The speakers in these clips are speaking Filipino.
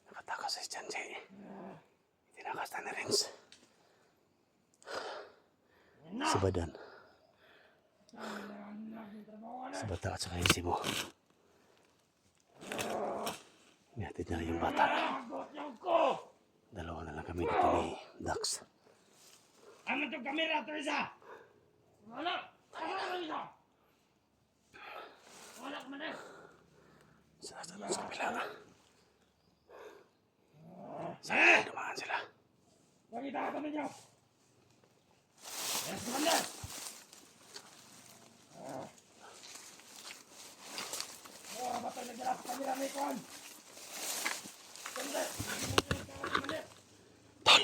Nakatakas si Janji. Tinakas na Rins. Si Badan. Si Bata at saka yung Simo. Ihatid na yung bata. Dalawa na lang kami dito ni Dax. Ano itong kamera, Teresa? Wala! Wala! Wala ka man eh! Sa kabila. Saan dumaan sila? Nakita ka kami niyo! Yes, Commander! Batay na dyan sa kamera ni Kwan! Commander! Tol!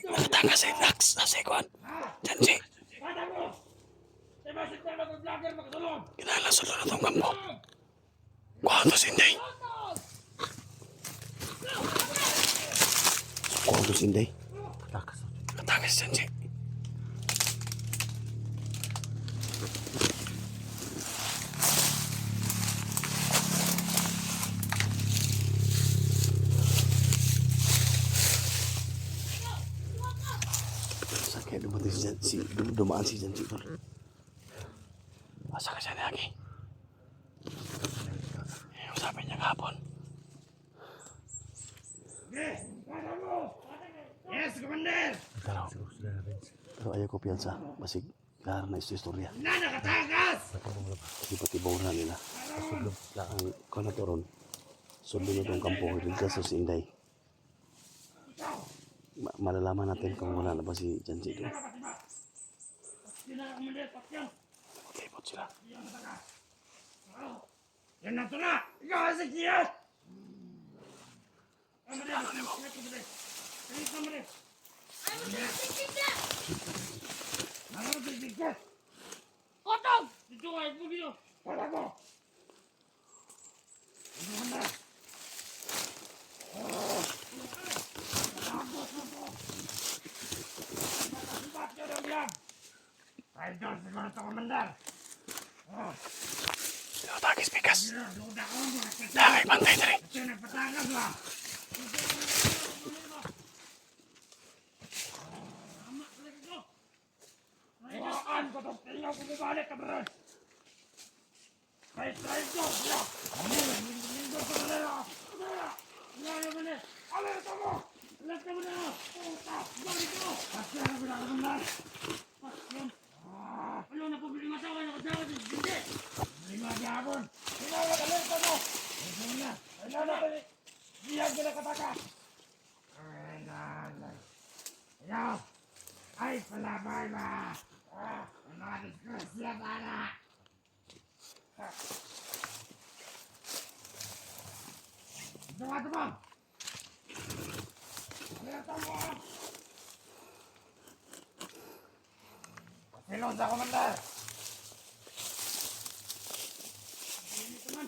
Nakatakas si Dax sa Kwan. Janji! Bata mo! Sa masik na mag-vlogger makasulong! Kinala sa lolo ng kampo. Kuwanto si Inday. Kuwanto si Inday. Nakatakas si Janji. Sakit dumaan si Janji. Asa ka siya lagi? Usapin niya kahapon. Yes, Commander! Pero ayaw ko piyansa. Basig klaro na istorya. Na nakatakas! Iba't-ibaw na nila. Ang kanatoron. Sulo na itong kampo. Rilgas si Inday. Malalaman natin kung wala na ba si Janji doon. Mag-ibot sila. Yan na ito na! Ikaw ang sikiyat! Ano mo? Otong! Dito ka, ito dito! Wala mo! Ay, Diyos, siguro ito, Commander! Takis bigas. Dahil bantay na rin. Ito yung nagpatakas ba? Iwaan ko itong tingaw kung ibalik ka, bro! Kahit try ko! Linggo ko na lang! Ano mo na? Alerta mo! Alerta mo na! Puta! Balik ko! Pasya na ko na, Commander! Pasya! Ano na po bilimasawa na kasama sa hindi? Lima gabon! Tinawag alerta mo! Ito na! Ano na ba? Diyan ka na kataka! Ay, nanay! Ayaw! Ay, palabay ba? Ang mga disgrasya sana! Ito mo! Alerta mo! Silong sa Commander! Ini teman!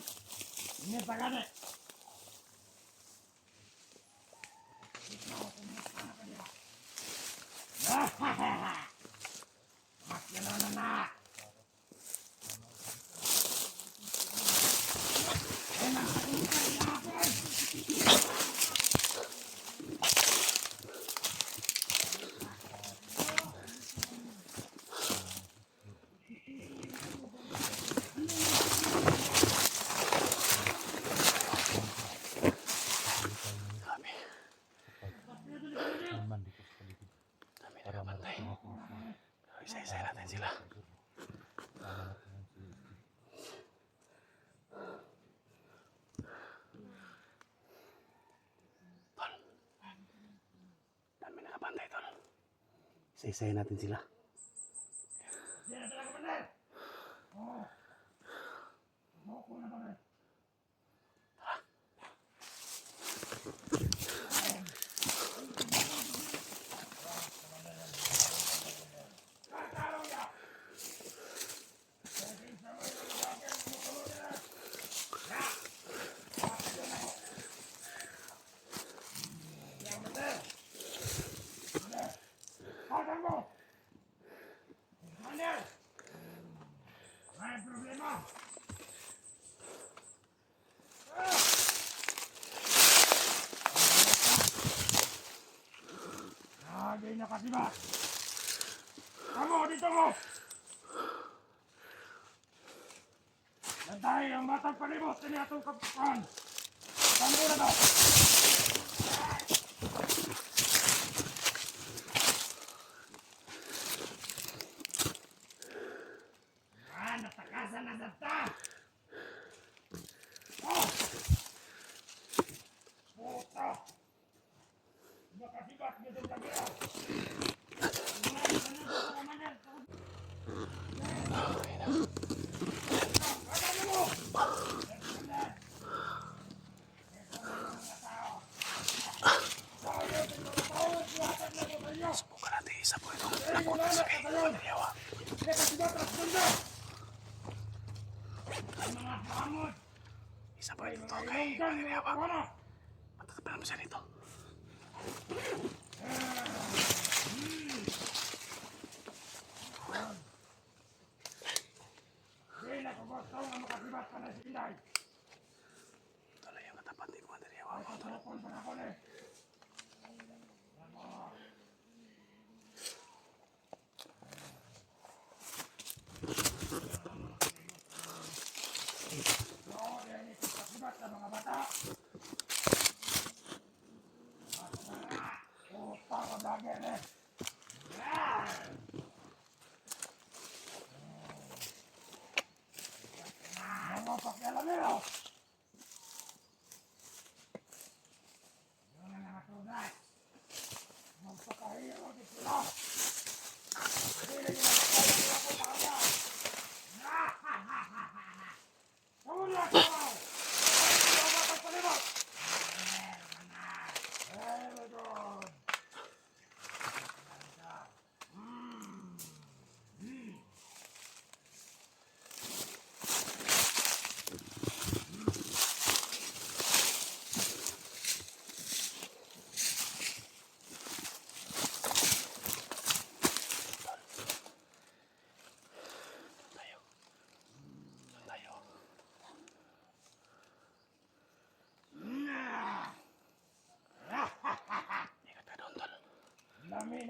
Ini tagane! Makin na! Dami na kapantay. Isa-isa natin sila. Tol. Dami na kapantay, Tol. Isa-isa natin sila. makasibat. Kamu, dito mo! Nantay ang batang palibot sa niya itong kapukan. Saan na to? Natakasan na sa ta! Oh! Puta! Makasibat niyo sa kabila! Subukan natin isa po itong lakutan sa kay Mandaryawa. Isa po ito kay Mandaryawa. Matatapalan mo siya rito. Tuloy yung katapat ni Mandaryawa.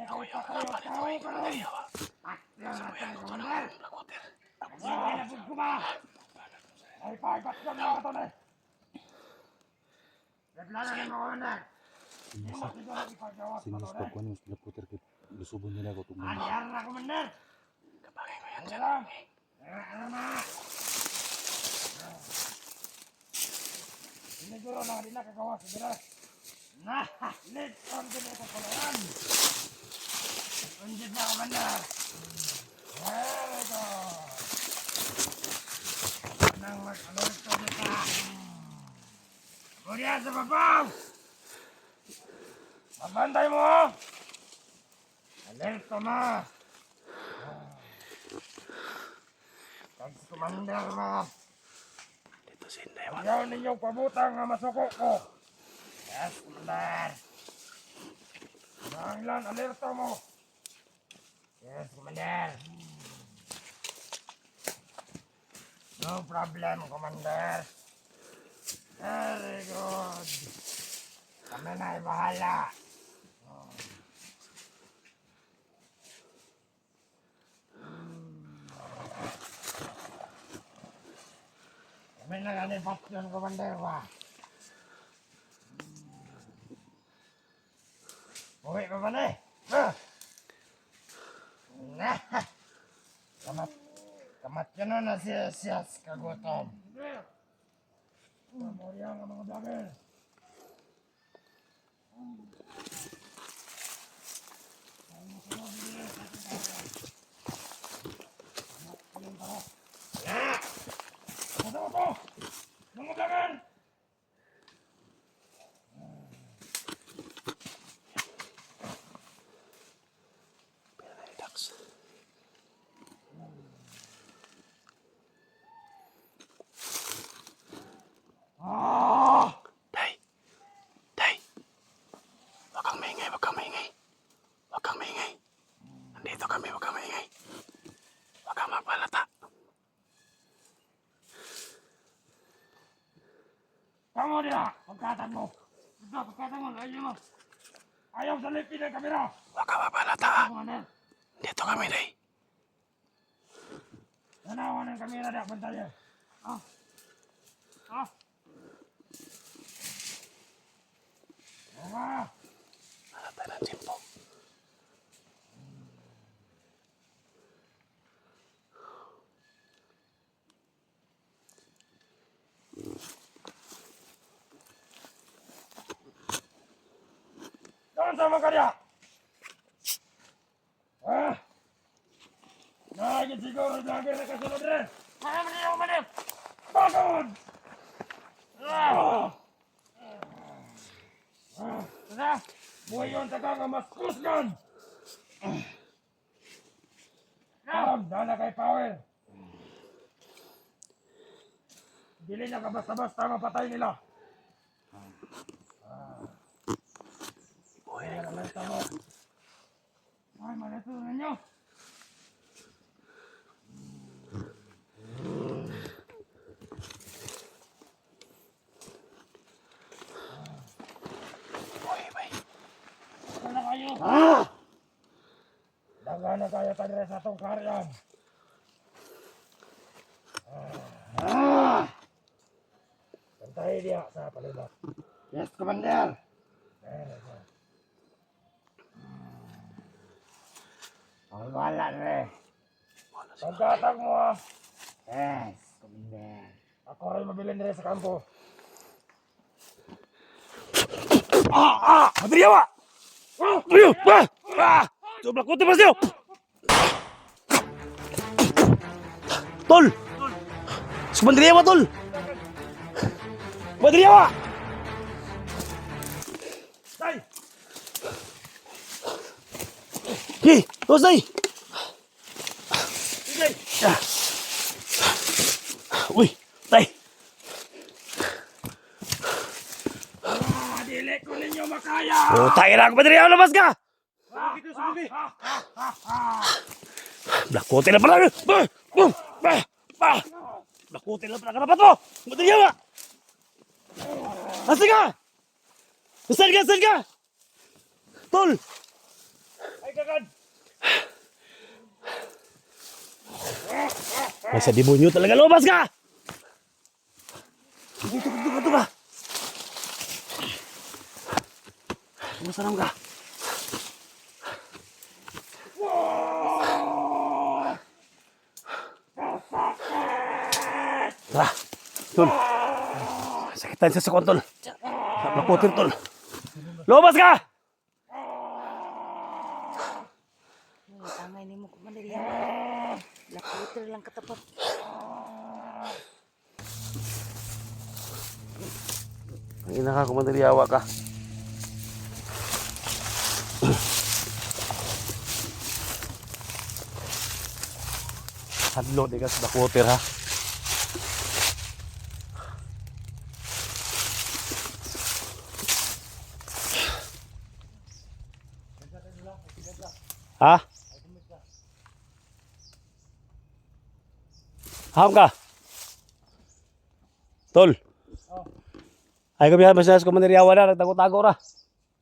Ako yung kalaban nito ay Mandaryawa. Sabuyan ko ng lakutin. Ay, paibat ka mga ito na! Naglanan ng mga manan! Sinis pa ko ano yung lakutin kay lusubon nila ako itong mga. Anyar na, Commander! Kapagay ko yan dyan. Alam! Ano? Siniguro na hindi na kagawa sa dira. Lit! Ang dito sa palayan! Unjit na, Commander! Very good! Nang mag-alerto na ka! Muriya sa babaw! Mabantay mo! Alerto mo! Pag si Commander mo! Dito si Indayawan. Ayaw ninyong pabutang nga masuko ko! Yes, Commander! Nanglan, alerto mo! Yes, Commander! No problem, Commander! Very good! Kami na ay bahala! Kami na ganipat yun, Commander ba? Uwi pa ba na eh? Kamat yun na siyas kagutom. Pamorya nga mga vlogger. Ano to? Mga vlogger! Relax. Tay! Tay! Huwag kang maingay, huwag kang maingay. Huwag kang maingay. Nandito kami, huwag kang maingay. Huwag kang magbalata. Kamu dia, pagkatan mo. Ito, pagkatan mo, layo mo. Ayaw salipin ang kamera! Huwag ka mabalata ha. Kumander! Dito kami, day. Tanawan ang kamera dak bantaya! Ha? Ha? Mga! Halata ng tempo. Doon sama ka niya! Ha? Nagin siguro vlogger na kasunod rin! Kaya mo niya umanip! Bakod! Sana, buhay yun sa kang mas kusgan! Dala kay Power! Dili na ka basta-basta mapatay nila! Buhay Kaya naman tamo! Ay, manatunan nyo! buhay, bay. Sana kayo! Daga na kayo kadre sa itong karyan! Pantay dia sa palibot. Yes, Commander! Ang wala rin. Pagkatag mo ah. Yes, Commander. Ako rin mabilin rin sa kampo. Madriyawa! Ayo! Coba kutin mas yuk! Tol! Madriyawa, tol! Madriyawa! Tay! Hei, terus day! Sige! Uy, tay! Dili ko ninyo makaya! Oh, tayo na ako, Madriyawa, labas ka! Sumugi ka, sumugi! Blakutin na pala! Blakutin na pala ka dapat mo! Madriyawa! Asan ka? Asan ka? Tol! Ay kagad! Ay, sa demonyo talaga, lumabas ka! Dito ka. Masarap ka. Tara, tol. Sakitan siya sa kontol. Nakutin, tol. Lumabas ka! Tangay ni mo Commander yan. Lakuter lang katapat. Ang ina ka, kumandaliyawa ka. Hadlo, di ka sa dakoter, ha? Ha? Ham ka? Tol. Ay kami masas ko maniriyawa na nagtago-tago ra.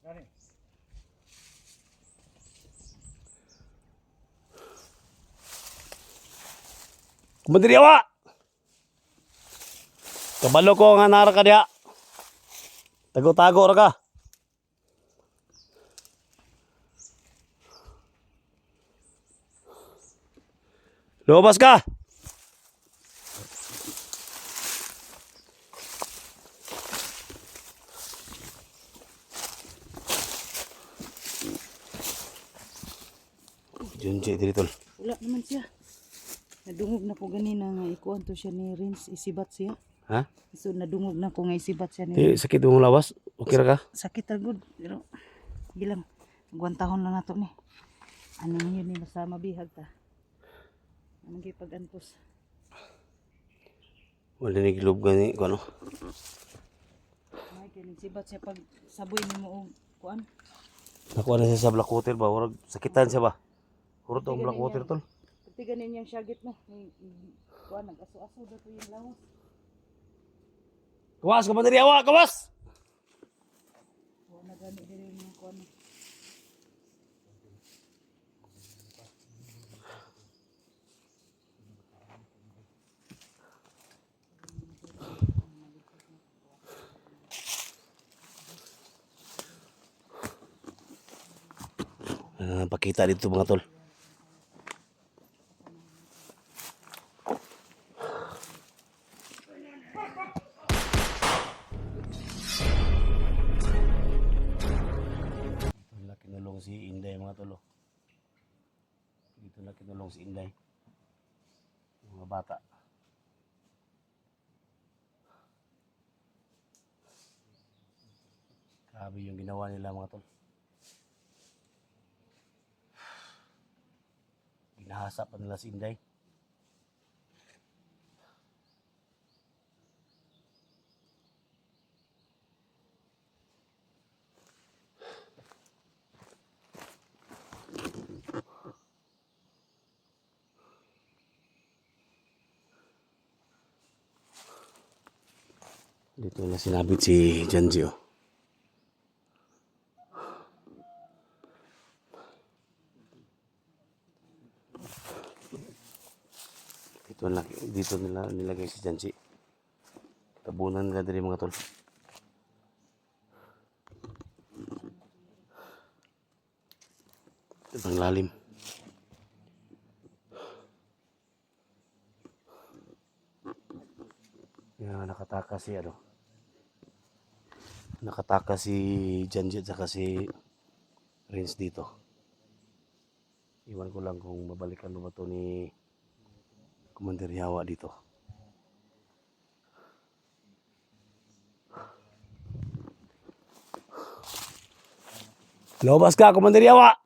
Gani. Kumandiriyawa. Kabalo ko nga nara ka diha. Tago-tago ra ka. Lumabas ka. Junji diri tol. Wala naman siya. Nadungog na ko ganina nga ikuan to siya ni Rins isibat siya. Ha? So nadungog na ko nga isibat siya ni Di sakit mong lawas. Okay ra ka? Sakit ra gud pero bilang guantahon lang nato ni. Ano yun ni basta mabihag ta. Anong gipag-antos. Wala ni gilob gani ko ano. Ay kini sibat siya pag saboy nimo og kuan. Nakuha na siya sa black water ba? Urag sakitan siya ba? Urot ang black water tol. Pati ganin yung syagit mo. Kuan nag-aso-aso daw to yung lawas. Kawas ka maniriyawa, kawas. Wa na gani diri yung kuan. pakita dito mga tol. Dito na kinulong si Inday mga tol. Dito na kinulong si Inday. Yung mga bata. Grabe yung ginawa nila mga tol. Ginahasa pa nila si Inday. Dito na sinabit si Janji oh. Dito nila nilagay si Janji. Tabunan nila diri mga tol. Ito ang lalim. Yan, nakatakas si ano. Nakatakas si Janji at saka si Prince dito. Iwan ko lang kung babalikan mo ba ito ni Commander Yawa dito. Lumabas ka, Commander Yawa!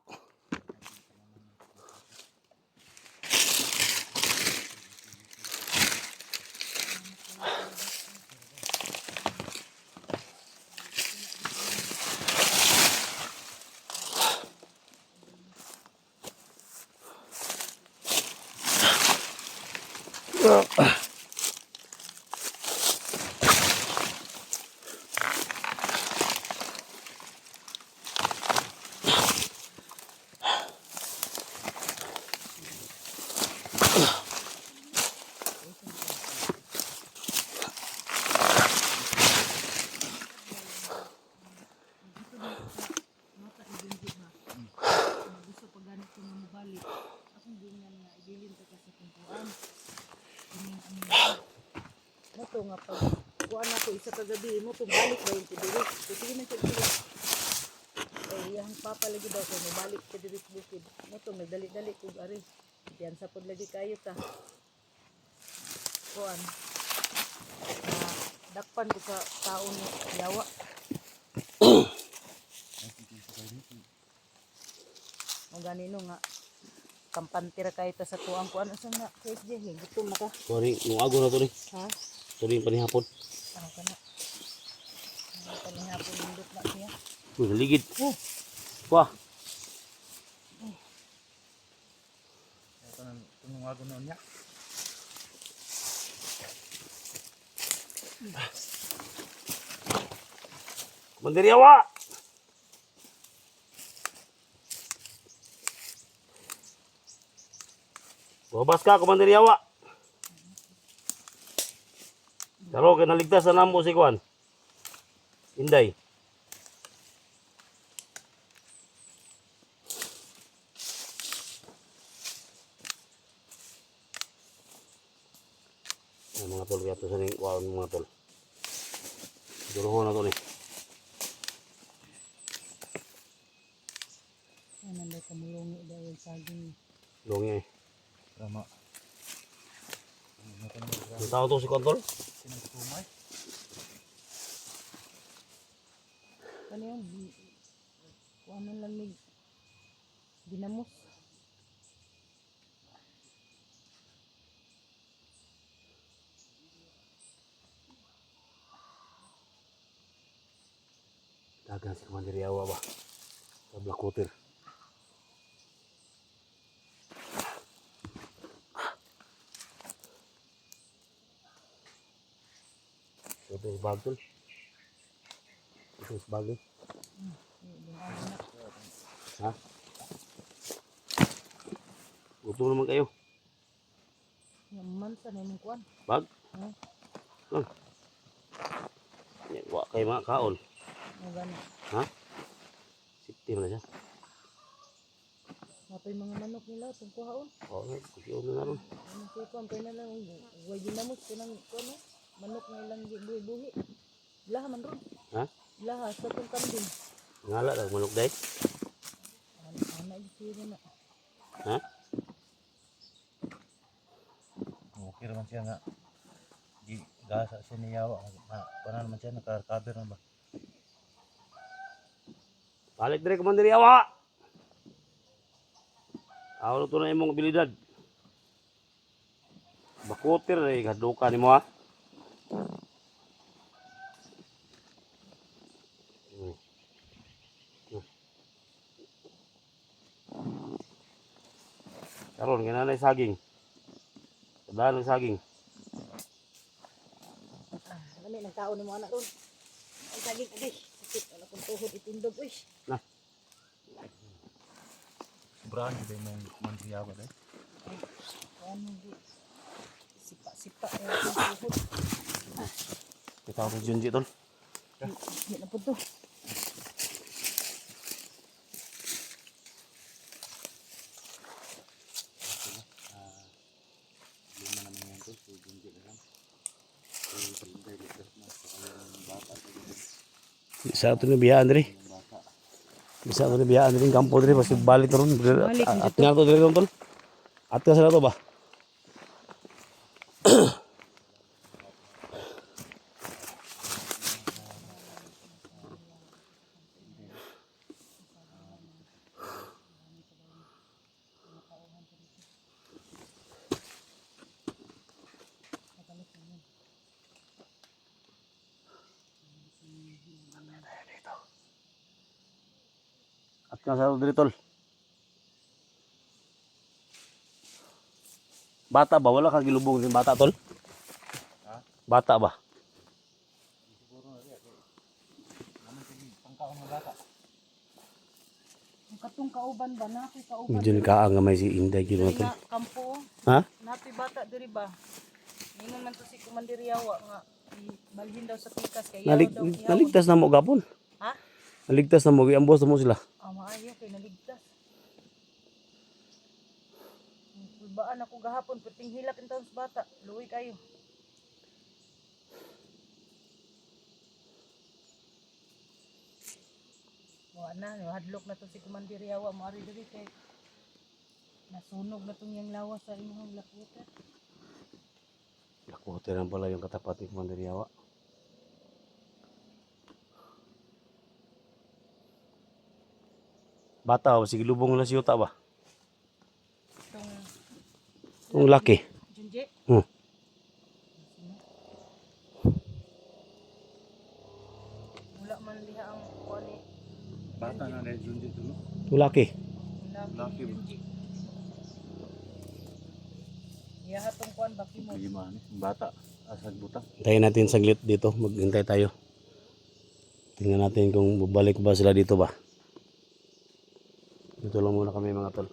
Gusto pag ganit ko nga mabalik. Akong ganyan nga, ibilin ka sa kumpuan. Moto nga pag kuan ako isa kagabi mo balik ba yung tibirik. Sige na siya. Yang papa lagi daw ko mabalik sa diris bukid. Moto nagdali-dali kog ari. Diyan sa pod lagi kayo ta. Kuan. Dakpan ko sa tao ni Yawa. Ang ganino nga kampantira kayo ta sa tuang kuan asa nga KSJ gutom na ka. Sorry, nung ago na to ni. Ha? Sorry, panihapon. Ano ka na? Ano ka na hapon nindot na siya? Uy, naligid. Wah. Ito nung ako noon niya. Commander Yawa! Lumabas ka, Commander Yawa! Pero kinaligtas na namo si Kwan. Inday. Ay, mga tol, kaya ito sa ning kuwan mga tol. Duruhon na to ni. Ano na kamulungi dahil saging. Lungi eh. Tama. Ang tao to si Kontol? Sinagtumay. Ano yung kuanan lang ni ginamos. Dagan si Commander Yawa ba? Sa Black Water. Ito yung bag tol. Ito yung bag. Ha? Gutom naman kayo. Yung mansa na yung kuan. Bag? Ha? Lang. Wa kay mga kaon. Ang gani. Ha? Safety mo na siya. Napay mga manok nila itong kuhaon. Oo, kusiyon na ron. Ano siya ko, ang na lang, huwag ginamot ko ng ano, manok na ilang buhi-buhi. Laha man ron. Ha? Laha, sa itong kambing. Ngala lang manok day. Anak yung na. Ha? Okay naman siya nga. Di gasa siya ni Yawa. Paano naman siya naka-recover na ba? Balik dire Commander Yawa. Awalo to na imong abilidad. Bakotir ay kaduka nimo ha. Karon kinanay saging. Kadaan ng saging. Lami, nagkaon ni mo anak ron. Ang saging, agay. Sakit, anak kong tuhod itindog, uy. Sobrahan ba yung Commander Yawa day? Ano, di. Sipa-sipa, ang tuhod. Kita ko Junji tol. Hindi na po to. Bisa ito na biyaan diri. Bisa ito na biyaan diri kampo diri pasti balik ron. Balik At nga to diri ron tol. At ka sa to ba? At nga sa to diri tol. Bata ba? Wala kang gilubong din bata tol? Ha? Bata ba? Pangkaon ng bata. Ang katong kauban ba? Napi kauban. Medyo nakaang nga may si Inday Diri gino tol. nga, kampo. Ha? Napi bata, diri ba? Ingon man to si Commander Yawa nga. Balhin daw sa pikas. Kaya daw ihaw. Naligtas na mo gapon. Ha? Naligtas na mo, giambos na mo sila. Maayo kay naligtas. Baan ako gahapon, perting hilak in taon sa bata. Luwi kayo. Wala na, hadlok na to si Commander Yawa. Maari diri kay nasunog na tong yang lawas sa imong lakutan. Lakote lang pala yung katapat ni Commander Yawa. Bata ba? Sige lubong na si Yuta ba? Itong Yung laki. Junji. Hmm. Wala man diha ang kuan ni Bata na dahil Junji ito, no? Yung laki. Laki Junji. Iya hatong kuan baki mo. Lima, yung bata. Asag butang. Hintayin natin saglit dito. Maghintay tayo. Tingnan natin kung babalik ba sila dito ba. Dito lang muna kami mga tol.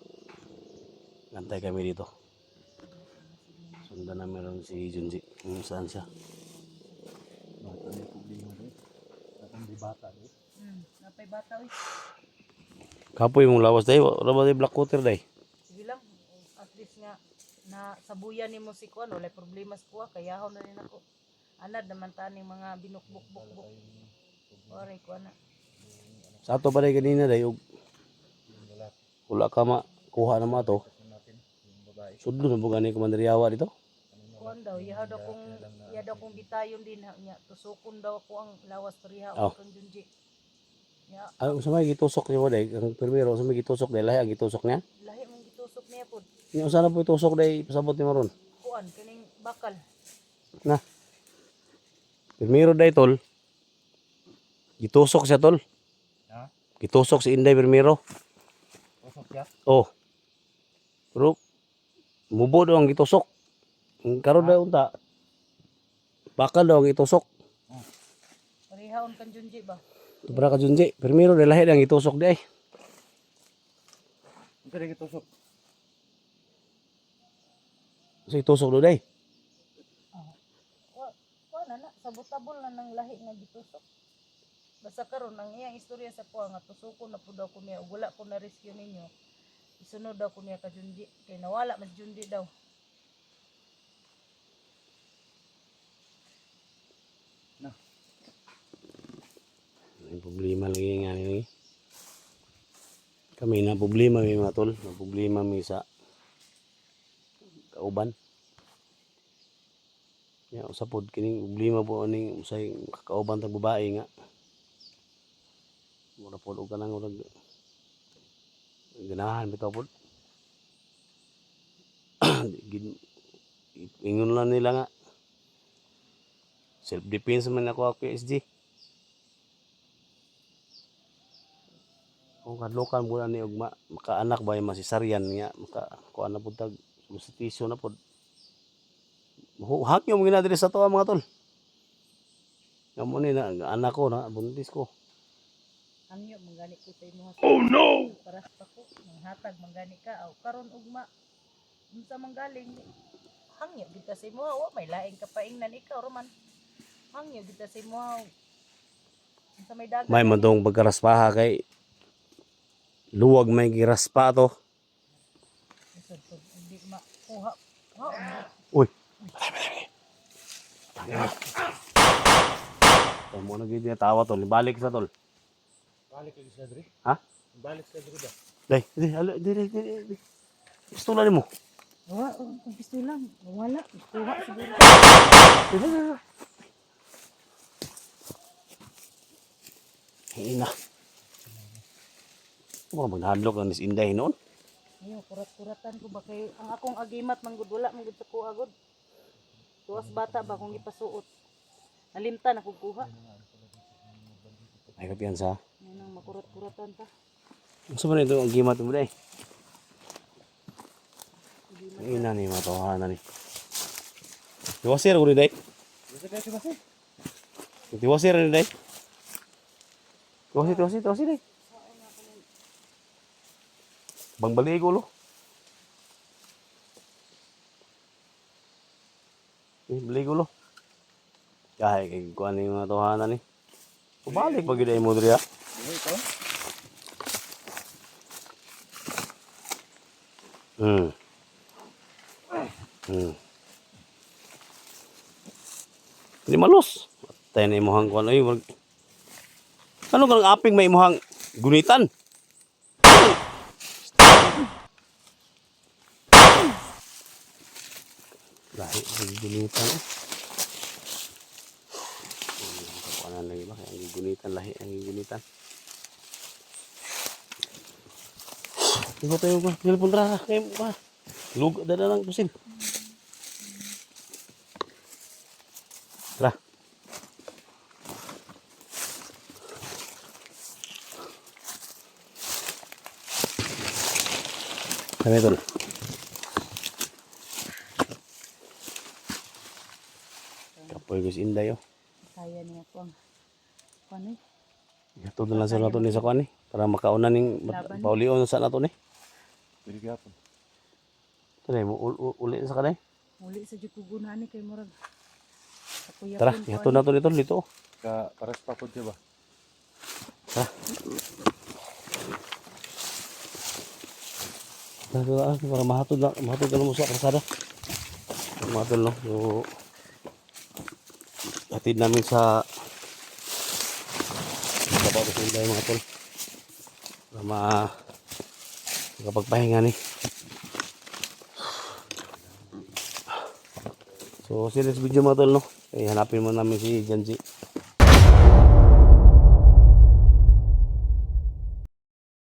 Gantay kami dito. Sundan na meron si Junji. Kung saan siya. Bata na yung problema doon. Atang di bata doon. Napay bata uy. Kapoy mong lawas dahi. Wala ba dahi black water dahi? Sige lang. At least nga na sabuyan nimo si kuan wala problema sa kuha kaya na rin ako. Anad naman taning mga binukbuk-buk-buk. Oray kuan na. Sa ato ba dahi kanina dahi? Wala ka makuha na mga to. Sudlo na po gani Commander Yawa dito. Kuan daw, iya daw kung bitayon din nya tusukon daw ako ang lawas pariha Oh. kang Junji. Ya, Ano sa may gitusok niya mo dahi? Ang primero sa may gitusok dahi. Lahi ang gitusok niya. lahi mong gitusok niya pod. Yung sana po itusok dahi. Pasabot ni Maron. Kuan kining bakal. Na. Primero dahi tol. Gitusok siya tol. Ha? Gitusok si Inday primero. Usok siya? Oh. Pero mubo daw ang gitusok. Ang karon daw unta. Bakal daw ang itusok. Parihaon kang Junji ba? Ito para ka Junji. Primero dahi lahi ang itusok di ay. Ang kaya gitusok. So itusok daw dahi. Kuan na sabot-tabol na ng lahi nga gitusok. Basta karon ang iyang istorya sa kuha nga tusukon na pud daw ko niya ug wala ko na rescue ninyo. Isunod daw ko niya ka Jundi. Kaya nawala mas Jundi daw. May problema lagi nga ni. Kami na problema may mga tol, na problema mi sa kauban. Ya usapod kining problema po aning usay kakauban tag babae nga. Mura pod og kanang urag ganahan bitaw pod. Ingon lang nila nga self defense man ako ang PSG. Kung kadlokan mo ni og makaanak ba yung masisaryan nga maka kuan na pud tag solicitation na pud. Hakyo mo gina diri sa to mga tol. Ngamo ni na anak ko na buntis ko. Hangyo manggani ko sa imo. Oh no! Paras pa ko. Manghatag manggani ka. Aw karon ugma. Unsa manggaling? Hangyo kita sa imo. Wa may laing kapaingnan ikaw Roman. Hangyo kita sa imo. Unsa may dagan? May madong pagkaraspaha kay luwag may giraspa to. Isod hindi makuha. Uy. Mo na gid tawa tol, balik sa tol. Balik lagi sa diri. Ha? Balik sa diri ba? Dai, diri. Pistola nimo. Wa, ang pisto lang. Wala. Kuha siguro. Ina. Mo maghadlok ang is inday noon. Ayo, kurat-kuratan ko ba kay ang akong agimat manggod wala manggod sa kuha agod. Tuwas bata ba kung ipasuot. Nalimtan ako kuha. Ay kapiyansa. Yan ang makurat-kuratan pa. Unsa man ito ang gimat mo day? Ina ni matohana ni. Diwasir ko ni day. Diwasir ni day. Tuwasi day. Bang baligo lo. Baligo lo. Kaya kay kuan ni mga tohanan ni. Balik pag gid mo diri ha. Ito. Hindi malos. Tayo na imuhang kuan ay ano kang aping may imuhang gunitan? Lahi ang gunitan. Kapanan lagi ba ang gunitan lahi ang gunitan. Ibo tayo ko, telepon ra kay ba. Lug dada lang pusin. Tara. Kami tol. Kapoy guys inday oh. Kaya niya ko ang ano eh. Ito na lang sa nato ni sa kuan ni para makauna ning Laban. paulion sa nato ni. Diri gyapon. Tara mo uli sa kanay. Muli sa jukugunan ni kay murag. Ako Tara, ito na to dito. Ka paras pa pud ba? Tara. Tara, para mahatod ka mo sa kalsada. Mahatod no. So, hatid namin sa kapag sa mga tol. Para makapagpahinga ni. So, serious video mga tol no. Kaya hanapin mo namin si Janji.